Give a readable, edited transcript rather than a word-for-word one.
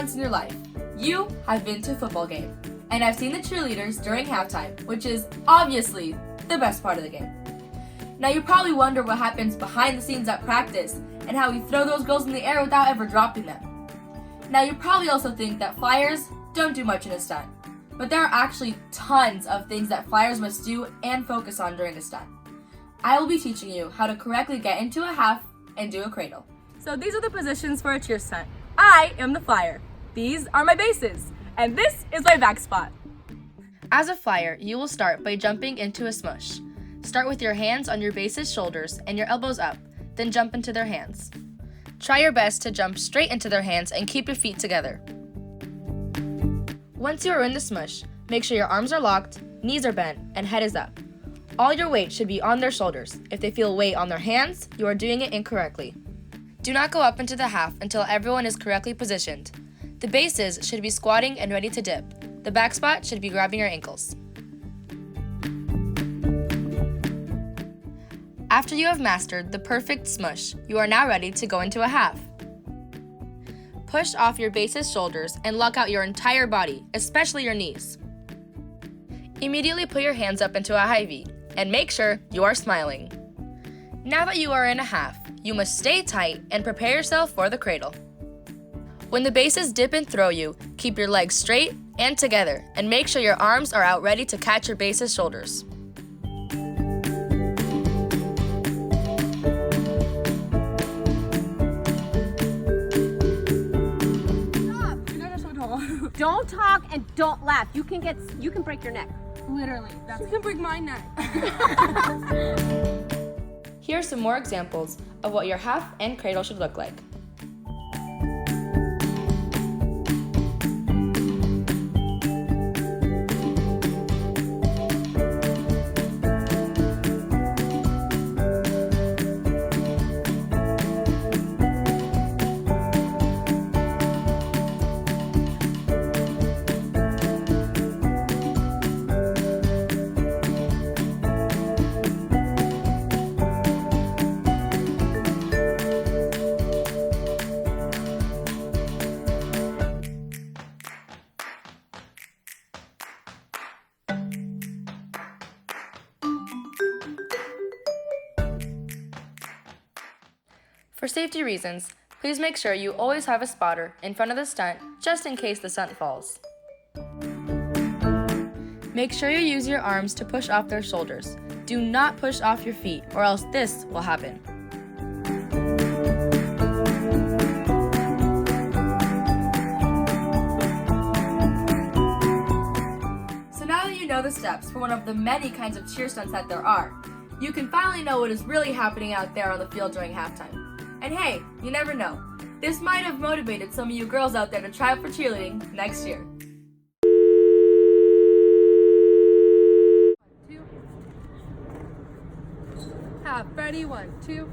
once in your life, you have been to a football game and have seen the cheerleaders during halftime, which is obviously the best part of the game. Now you probably wonder what happens behind the scenes at practice and how we throw those girls in the air without ever dropping them. Now you probably also think that flyers don't do much in a stunt, but there are actually tons of things that flyers must do and focus on during a stunt. I will be teaching you how to correctly get into a half and do a cradle. So these are the positions for a cheer stunt. I am the flyer. These are my bases. And this is my back spot. As a flyer, you will start by jumping into a smush. Start with your hands on your base's shoulders and your elbows up, then jump into their hands. Try your best to jump straight into their hands and keep your feet together. Once you are in the smush, make sure your arms are locked, knees are bent, and head is up. All your weight should be on their shoulders. If they feel weight on their hands, you are doing it incorrectly. Do not go up into the half until everyone is correctly positioned. The bases should be squatting and ready to dip. The back spot should be grabbing your ankles. After you have mastered the perfect smush, you are now ready to go into a half. Push off your base's shoulders and lock out your entire body, especially your knees. Immediately put your hands up into a high V and make sure you are smiling. Now that you are in a half, you must stay tight and prepare yourself for the cradle. When the bases dip and throw you, keep your legs straight and together and make sure your arms are out ready to catch your base's shoulders. Don't talk and don't laugh. You can break your neck. Literally. You can break my neck. Here are some more examples of what your half and cradle should look like. For safety reasons, please make sure you always have a spotter in front of the stunt just in case the stunt falls. Make sure you use your arms to push off their shoulders. Do not push off your feet or else this will happen. So now that you know the steps for one of the many kinds of cheer stunts that there are, you can finally know what is really happening out there on the field during halftime. And hey, you never know. This might have motivated some of you girls out there to try out for cheerleading next year. Half. Ready? 1, 2.